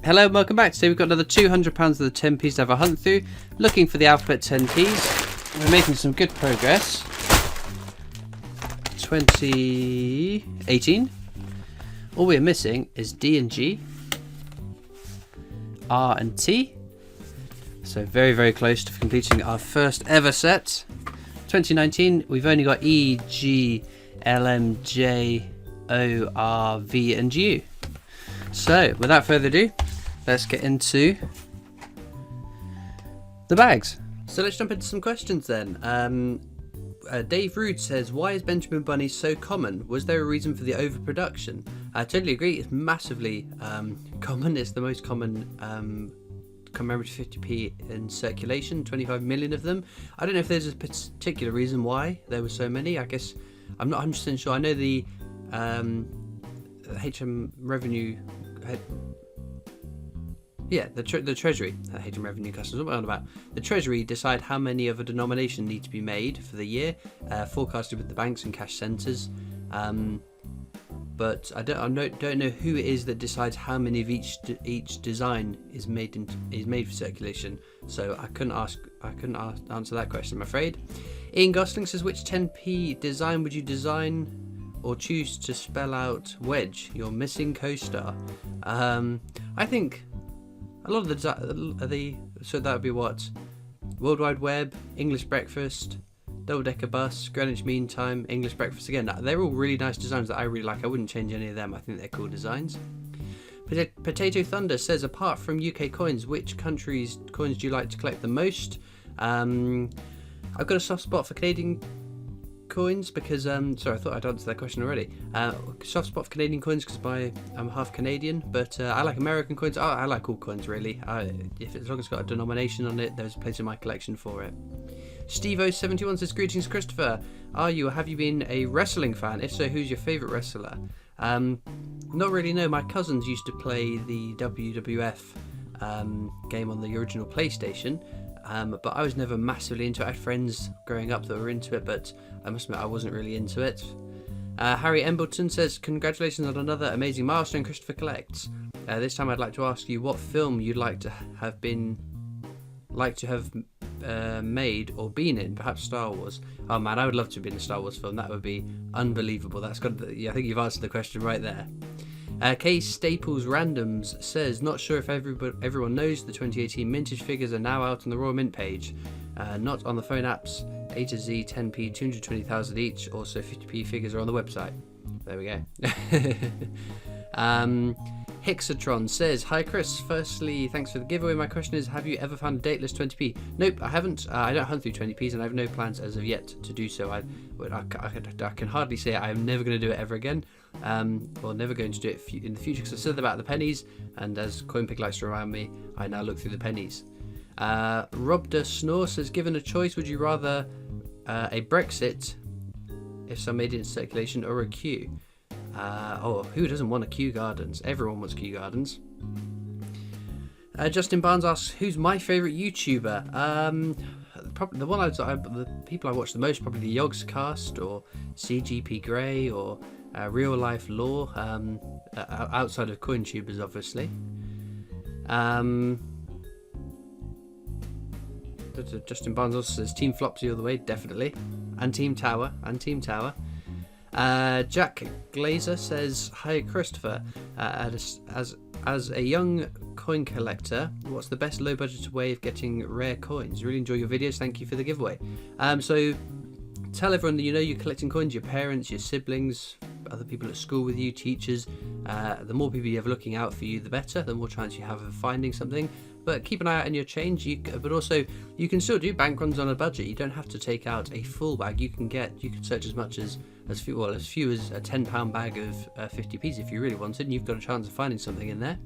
Hello and welcome back. Today we've got another £200 of the 10p's to have a hunt through, looking for the alphabet 10p's. We're making some good progress. 2018. All we're missing is D and G, R and T. So very, very close to completing our first ever set. 2019, we've only got E, G, L, M, J, O, R, V and U. So without further ado, let's get into the bags. So let's jump into some questions then. Dave Rood says, why is Benjamin Bunny so common? Was there a reason for the overproduction? I totally agree. It's massively common. It's the most common commemorative 50p in circulation, 25 million of them. I don't know if there's a particular reason why there were so many. I guess I'm not 100% sure. I know the HM Revenue... the Treasury, HM Revenue Customs, what am I on about? The Treasury decide how many of a denomination need to be made for the year, forecasted with the banks and cash centres. But I don't know who it is that decides how many of each design is made for circulation. So I couldn't answer that question, I'm afraid. Ian Gosling says, which 10p design would you design or choose to spell out wedge, your missing co-star? I think a lot of so that would be what? World Wide Web, English Breakfast, Double Decker Bus, Greenwich Mean Time, English Breakfast. Again, they're all really nice designs that I really like. I wouldn't change any of them. I think they're cool designs. Potato Thunder says, apart from UK coins, which countries' coins do you like to collect the most? I've got a soft spot for Canadian coins because sorry, I thought I'd answered that question already. Soft spot for Canadian coins because I'm half Canadian, but I like American coins. I like all coins really. As long as it's got a denomination on it, there's a place in my collection for it. Steve071 says, greetings Christopher, are you or have you been a wrestling fan? If so, who's your favourite wrestler? Not really, no. My cousins used to play the WWF game on the original PlayStation, but I was never massively into it. I had friends growing up that were into it, but I must admit I wasn't really into it. Harry Embleton says, congratulations on another amazing milestone Christopher collects. This time I'd like to ask you what film you'd like to have made or been in, perhaps Star Wars. Oh man, I would love to be in a Star Wars film. That would be unbelievable. I think you've answered the question right there. K Staples Randoms says, not sure if everyone knows the 2018 Mintage Figures are now out on the Royal Mint page, not on the phone apps. A to Z 10p 220,000 each, also 50p figures are on the website. There we go. Hixatron says, hi Chris, firstly thanks for the giveaway. My question is, have you ever found a Dateless 20p? Nope, I haven't. I don't hunt through 20p's and I have no plans as of yet to do so. I can hardly say I am never going to do it ever again, or never going to do it in the future, because I said about the pennies, and as CoinPig likes to remind me, I now look through the pennies. Rob de Snore says, given a choice, would you rather a Brexit, if some made it in circulation, or a Kew? Who doesn't want a Kew Gardens? Everyone wants Kew Gardens. Justin Barnes asks, who's my favourite YouTuber? Probably the people I watch the most, probably the Yogscast or CGP Grey or Real Life Law, outside of CoinTubers obviously. Justin Barnes also says Team Flopsy all the way, definitely, and Team Tower. Jack Glazer says, hi Christopher, as a young coin collector, what's the best low budget way of getting rare coins? Really enjoy your videos, thank you for the giveaway. So tell everyone that you know you're collecting coins, your parents, your siblings, other people at school with you, teachers. The more people you have looking out for you, the better, the more chance you have of finding something. But keep an eye out on your change. But also, you can still do bank runs on a budget. You don't have to take out a full bag. You can search as much as few as a £10 bag of 50p's if you really wanted, and you've got a chance of finding something in there.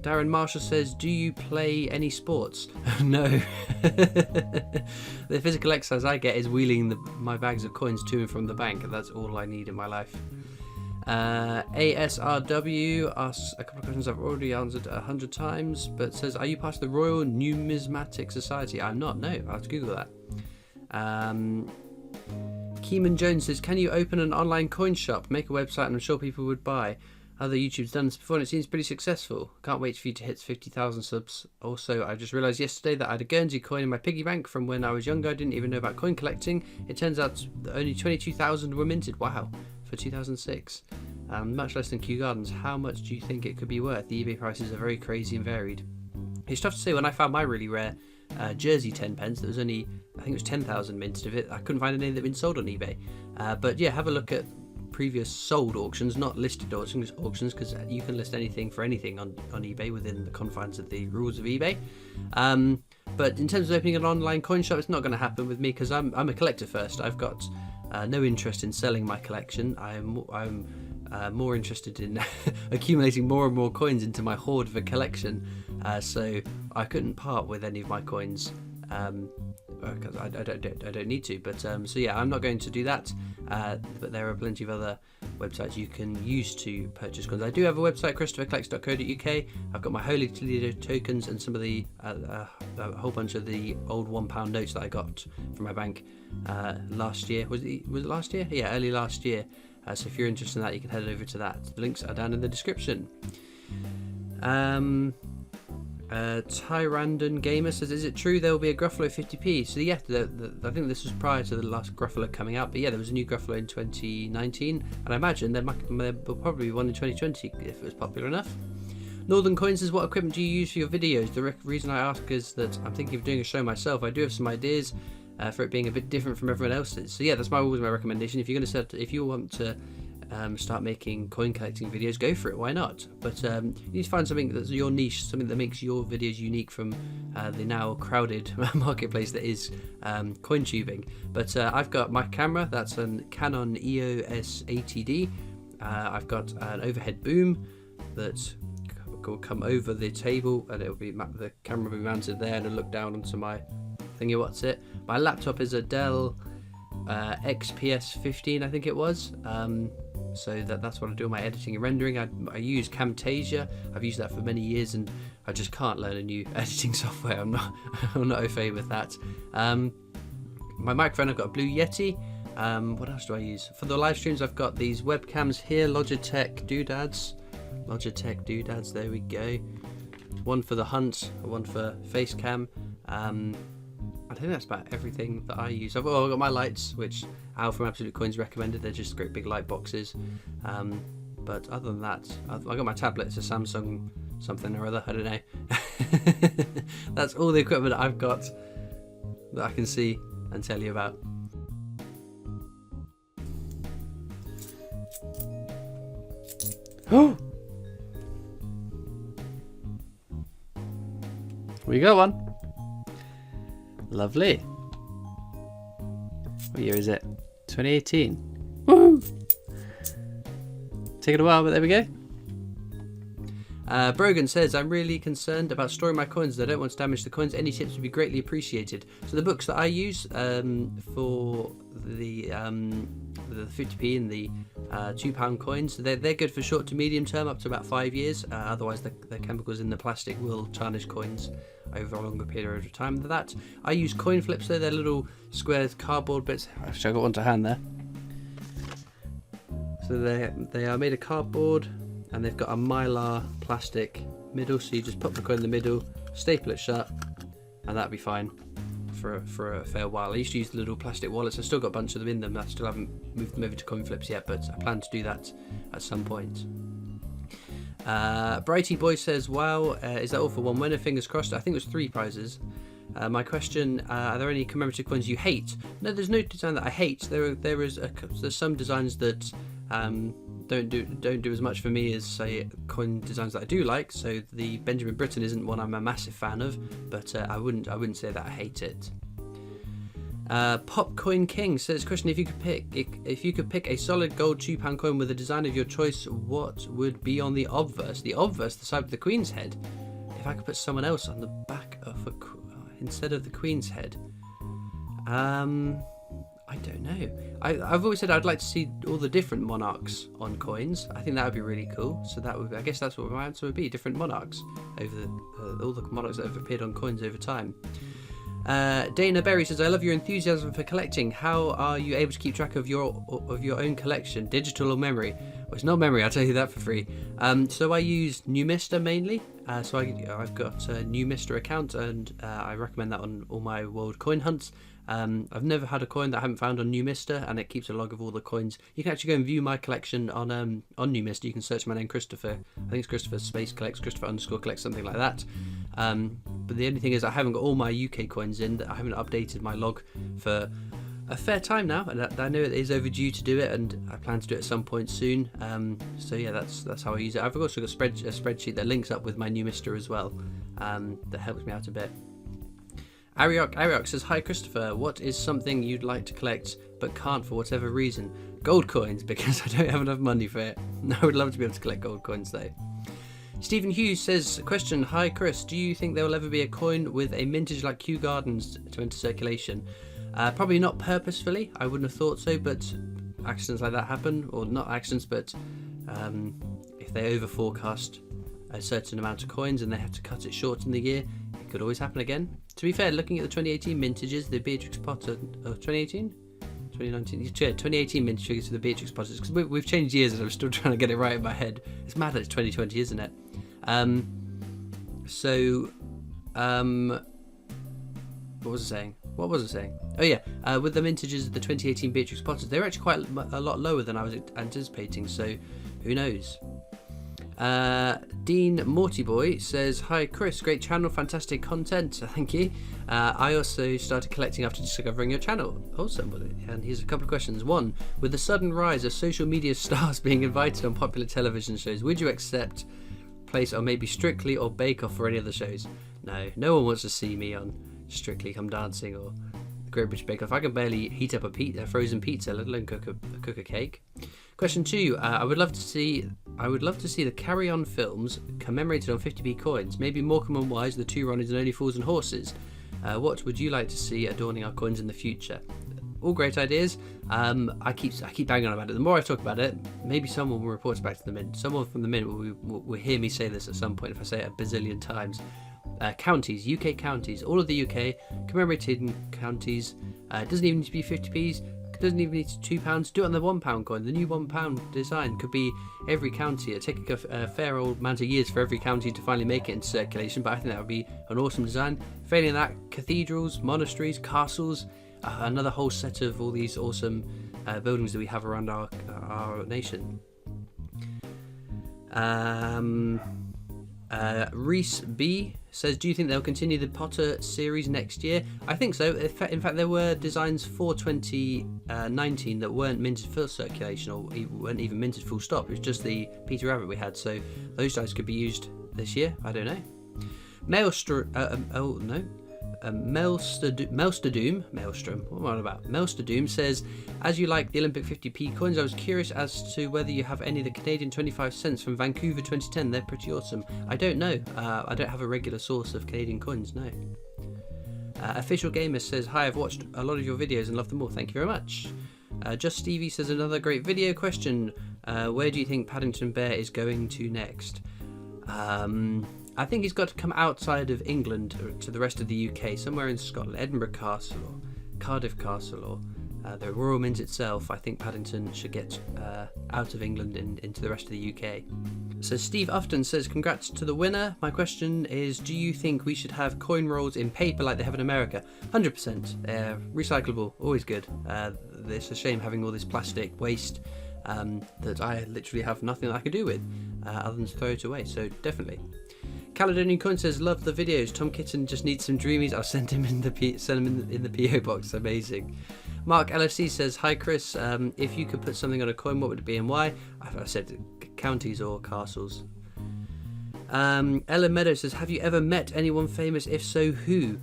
Darren Marshall says, do you play any sports? No. The physical exercise I get is wheeling my bags of coins to and from the bank, and that's all I need in my life. ASRW asks a couple of questions I've already answered 100 times, but says, are you part of the Royal Numismatic Society? I'm not, no. I'll have to Google that. Keeman Jones says, can you open an online coin shop, make a website, and I'm sure people would buy? Other YouTube's done this before and it seems pretty successful. Can't wait for you to hit 50,000 subs. Also, I just realised yesterday that I had a Guernsey coin in my piggy bank from when I was younger. I didn't even know about coin collecting. It turns out that only 22,000 were minted. Wow, for 2006. Much less than Kew Gardens. How much do you think it could be worth? The eBay prices are very crazy and varied. It's tough to say. When I found my really rare Jersey 10 pence, there was only, I think it was 10,000 minted of it. I couldn't find any that had been sold on eBay. But yeah, have a look at previous sold auctions, not listed auctions, because you can list anything for anything on eBay within the confines of the rules of eBay. But in terms of opening an online coin shop, it's not going to happen with me because I'm a collector first. I've got no interest in selling my collection. I'm more interested in accumulating more and more coins into my hoard of a collection. So I couldn't part with any of my coins. Because I don't need to, but so yeah, I'm not going to do that. But there are plenty of other websites you can use to purchase coins. I do have a website, christophercollects.co.uk. I've got my Holy Toledo tokens and some of the a whole bunch of the old £1 notes that I got from my bank last year. Was it last year? Yeah, early last year. So if you're interested in that, you can head over to that. The links are down in the description. Tyrandon Gamer says, is it true there will be a Gruffalo 50p? So yeah, I think this was prior to the last Gruffalo coming out, but yeah, there was a new Gruffalo in 2019, and I imagine there will probably be one in 2020 if it was popular enough. Northern Coin says, what equipment do you use for your videos? The reason I ask is that I'm thinking of doing a show myself. I do have some ideas for it being a bit different from everyone else's. So yeah, that's always my recommendation. If you want to start making coin collecting videos, go for it, why not? But you need to find something that's your niche, something that makes your videos unique from the now crowded marketplace that is coin tubing. But I've got my camera, that's a Canon EOS 80D. I've got an overhead boom that will come over the table, and it'll be the camera will be mounted there, and it'll look down onto my thingy. What's it? My laptop is a Dell XPS 15, I think it was. So that's what I do in my editing and rendering. I use Camtasia. I've used that for many years, and I just can't learn a new editing software. I'm not au fait with that. My microphone, I've got a Blue Yeti. What else do I use for the live streams? I've got these webcams here, Logitech doodads. There we go. One for the hunt, one for face cam. I think that's about everything that I use. I've got my lights, which Al from Absolute Coins recommended. They're just great big light boxes. But other than that, I've got my tablet. It's a Samsung something or other. I don't know. That's all the equipment I've got that I can see and tell you about. Oh! We got one. Lovely. What year is it? 2018. Woo! Taking a while, but there we go. Brogan says, I'm really concerned about storing my coins. I don't want to damage the coins. Any tips would be greatly appreciated. So the books that I use for the 50p and the £2 coins, they're good for short to medium term, up to about 5 years. Otherwise, the chemicals in the plastic will tarnish coins over a longer period of time than that. I use coin flips, though. They're little square cardboard bits. Actually, I got one to hand there. So they are made of cardboard, and they've got a mylar plastic middle, so you just put the coin in the middle, staple it shut, and that'll be fine for a fair while. I used to use the little plastic wallets. I've still got a bunch of them in them. I still haven't moved them over to coin flips yet, but I plan to do that at some point. Brighty Boy says, wow, is that all for one winner? Fingers crossed. I think it was 3 prizes. My question, are there any commemorative coins you hate? No, there's no design that I hate. There's some designs that don't do as much for me as, say, coin designs that I do like. So the Benjamin Britten isn't one I'm a massive fan of, but I wouldn't say that I hate it. Popcoin King says, question, if you could pick a solid gold £2 coin with a design of your choice, what would be on the obverse? The obverse, the side with the Queen's head. If I could put someone else on the back of instead of the Queen's head, I don't know. I've always said I'd like to see all the different monarchs on coins. I think that would be really cool. So I guess that's what my answer would be: different monarchs over all the monarchs that have appeared on coins over time. Dana Berry says, I love your enthusiasm for collecting. How are you able to keep track of your own collection, digital or memory? Well, it's not memory, I'll tell you that for free. So I use Numista mainly. So I've got a Numista account, and I recommend that on all my world coin hunts. I've never had a coin that I haven't found on Numista, and it keeps a log of all the coins. You can actually go and view my collection on Numista. You can search my name, Christopher. I think it's Christopher Space Collects, Christopher _ Collects, something like that. But the only thing is I haven't got all my UK coins in. I haven't updated my log for a fair time now, and I know it is overdue to do it, and I plan to do it at some point soon. So yeah, that's how I use it. I've also got a spreadsheet that links up with my Numista as well, that helps me out a bit. Ariok says, hi Christopher, what is something you'd like to collect but can't for whatever reason? Gold coins, because I don't have enough money for it. I would love to be able to collect gold coins though. Stephen Hughes says, question, hi Chris, do you think there will ever be a coin with a mintage like Kew Gardens to enter circulation? Probably not purposefully, I wouldn't have thought so, but accidents like that happen, or not accidents, but if they over forecast a certain amount of coins and they have to cut it short in the year, it could always happen again. To be fair, looking at the 2018 mintages, the Beatrix Potter, 2018? 2019, yeah, 2018 mintage figures for the Beatrix Potters, because we've changed years and I'm still trying to get it right in my head. It's mad that it's 2020, isn't it? What was I saying? Oh yeah, with the mintages of the 2018 Beatrix Potters, they were actually quite a lot lower than I was anticipating, so who knows? Dean Mortyboy says, hi Chris, great channel, fantastic content, thank you. I also started collecting after discovering your channel. Awesome. And here's a couple of questions. One, with the sudden rise of social media stars being invited on popular television shows, would you accept place on maybe Strictly or Bake Off or any other shows? No one wants to see me on Strictly Come Dancing or the Great British Bake Off. I can barely heat up a frozen pizza, let alone cook a cake. Question 2, I would love to see the Carry On films commemorated on 50p coins. Maybe Morecambe and Wise, The Two Ronnies and Only Fools and Horses. What would you like to see adorning our coins in the future? All great ideas. I keep banging on about it. The more I talk about it, maybe someone will report it back to the Mint. Someone from the Mint will hear me say this at some point if I say it a bazillion times. Counties, UK counties, all of the UK commemorated counties. It doesn't even need to be 50p's. Doesn't even need £2. Do it on the £1 coin. The new £1 design could be every county. It'd take a fair old amount of years for every county to finally make it into circulation, but I think that would be an awesome design. Failing that, cathedrals, monasteries, castles, another whole set of all these awesome buildings that we have around our nation. Reese B says, do you think they'll continue the Potter series next year? I think so. In fact, there were designs for 2019 that weren't minted for circulation, or weren't even minted full stop. It was just the Peter Rabbit we had, so those dice could be used this year. I don't know. Maelstrom, what am I on about? Maelstrom says, as you like the Olympic 50p coins, I was curious as to whether you have any of the Canadian 25 cents from Vancouver 2010. They're pretty awesome. I don't know. I don't have a regular source of Canadian coins, no. Official Gamer says, hi, I've watched a lot of your videos and love them all. Thank you very much. Just Stevie says, another great video question. Where do you think Paddington Bear is going to next? I think he's got to come outside of England to the rest of the UK, somewhere in Scotland, Edinburgh Castle or Cardiff Castle or the Royal Mint itself. I think Paddington should get out of England and into the rest of the UK. So Steve Ufton says, congrats to the winner. My question is, do you think we should have coin rolls in paper like they have in America? 100%. Recyclable, always good. It's a shame having all this plastic waste that I literally have nothing that I can do with other than to throw it away, so definitely. Caledonian Coin says, love the videos. Tom Kitten just needs some dreamies. I'll send him in the PO box. Amazing. Mark LFC says, hi Chris, if you could put something on a coin, what would it be and why? I said counties or castles. Ellen Meadows says, have you ever met anyone famous? If so, who?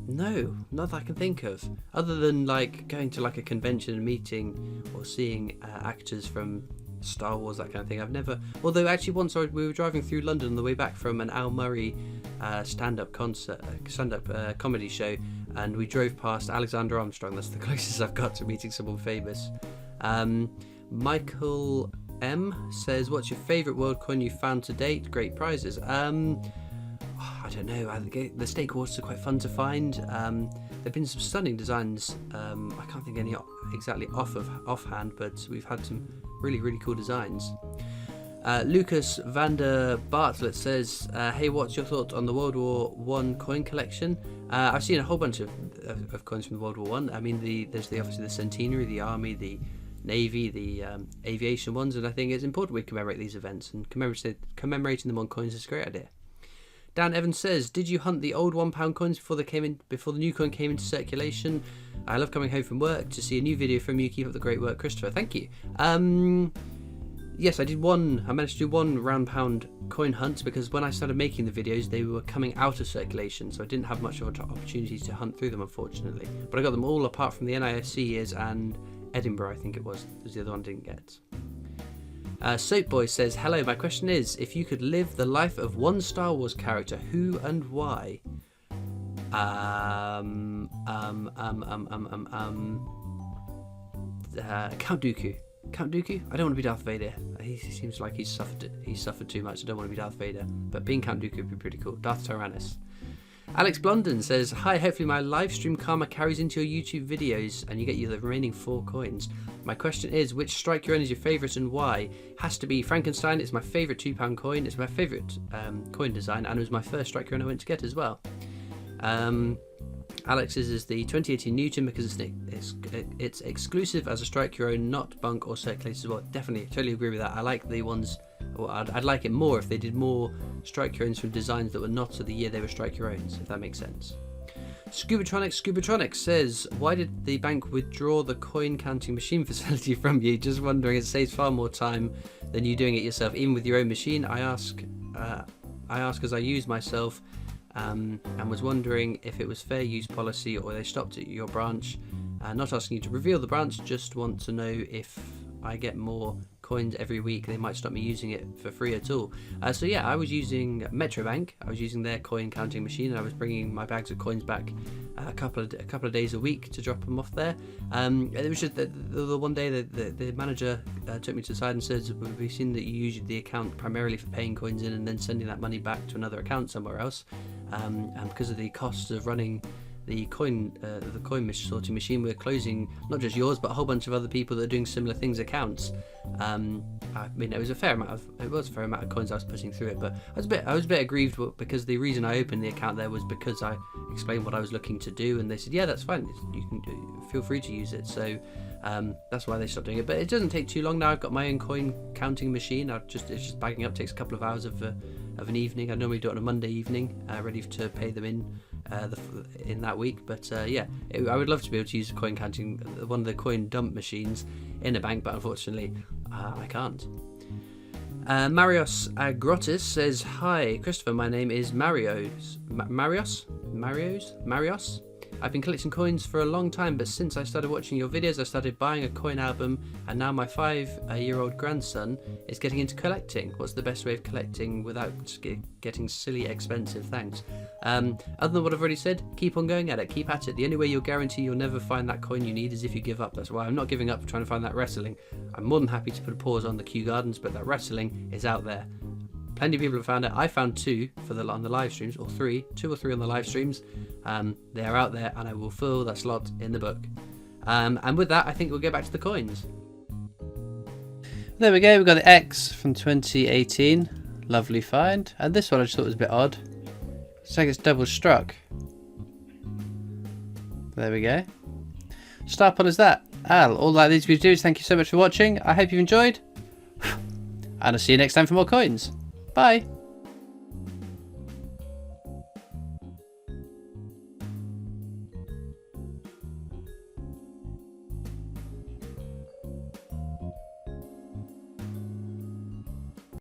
No, not that I can think of. Other than like going to like a convention and meeting or seeing actors from Star Wars, that kind of thing. I've never, although actually once we were driving through London on the way back from an Al Murray stand-up comedy show, and we drove past Alexander Armstrong. That's the closest I've got to meeting someone famous. Michael M says, what's your favourite world coin you found to date? Great prizes. I I don't know. The stake quarters are quite fun to find. There've been some stunning designs. I can't think any exactly offhand, but we've had some really, really cool designs. Lucas Vander Bartlett says, hey, what's your thoughts on the World War I coin collection? I've seen a whole bunch of coins from the World War I. I mean, there's obviously the Centenary, the Army, the Navy, the aviation ones, and I think it's important we commemorate these events, and commemorating them on coins is a great idea. Dan Evans says, did you hunt the old £1 coins before the new coin came into circulation? I love coming home from work to see a new video from you. Keep up the great work, Christopher. Thank you. Yes, I managed to do one £1 coin hunt, because when I started making the videos, they were coming out of circulation, so I didn't have much of an opportunity to hunt through them, unfortunately. But I got them all apart from the NISC years and Edinburgh, I think it was the other one I didn't get. Soapboy says, hello, my question is, if you could live the life of one Star Wars character, who and why? Count Dooku. Count Dooku? I don't want to be Darth Vader. He seems like he's suffered too much. I don't want to be Darth Vader. But being Count Dooku would be pretty cool. Darth Tyrannus. Alex Blondin says, hi, hopefully my live stream karma carries into your YouTube videos and you get the remaining 4 coins. My question is, which Strike Your Own is your favourite and why? Has to be Frankenstein. It's my favourite £2 coin. It's my favourite coin design, and it was my first Strike Your Own I went to get as well. Alex's is the 2018 Newton, because it's exclusive as a Strike Your Own, not bunk or circulated as well. Definitely, totally agree with that. I like the ones, well, I'd like it more if they did more Strike Your Owns from designs that were not of the year they were Strike Your Owns, if that makes sense. Scubatronic says, why did the bank withdraw the coin counting machine facility from you? Just wondering, it saves far more time than you doing it yourself, even with your own machine. I ask as I use myself, and was wondering if it was fair use policy or they stopped at your branch. Not asking you to reveal the branch, just want to know if I get more coins every week, they might stop me using it for free at all. So yeah, I was using Metrobank. I was using their coin counting machine, and I was bringing my bags of coins back a couple of days a week to drop them off there. It was just the one day the manager took me to the side and said, we've seen that you use the account primarily for paying coins in and then sending that money back to another account somewhere else, and because of the costs of running the coin sorting machine, we're closing not just yours but a whole bunch of other people that are doing similar things accounts. I mean, it was a fair amount of coins I was putting through it, but I was a bit aggrieved because the reason I opened the account there was because I explained what I was looking to do, and they said, yeah, that's fine, you can feel free to use it. So that's why they stopped doing it. But it doesn't take too long now. I've got my own coin counting machine. It's just bagging up. Takes a couple of hours of an evening. I normally do it on a Monday evening, ready to pay them in that week. But yeah, I would love to be able to use one of the coin dump machines in a bank, but unfortunately I can't. Marios Agrotis says, hi Christopher, my name is Marios. I've been collecting coins for a long time, but since I started watching your videos, I started buying a coin album, and now my 5-year-old grandson is getting into collecting. What's the best way of collecting without getting silly expensive? Thanks. Other than what I've already said, keep on going at it, keep at it. The only way you'll guarantee you'll never find that coin you need is if you give up. That's why I'm not giving up trying to find that wrestling. I'm more than happy to put a pause on the Kew Gardens, but that wrestling is out there. Plenty of people have found it. I found 2 on the live streams, or 2 or 3 on the live streams. They are out there, and I will fill that slot in the book. And with that, I think we'll go back to the coins. There we go. We've got the X from 2018. Lovely find. And this one I just thought was a bit odd. It's like it's double struck. There we go. Star pull is that. All that leaves me to do is thank you so much for watching. I hope you've enjoyed. And I'll see you next time for more coins. Bye.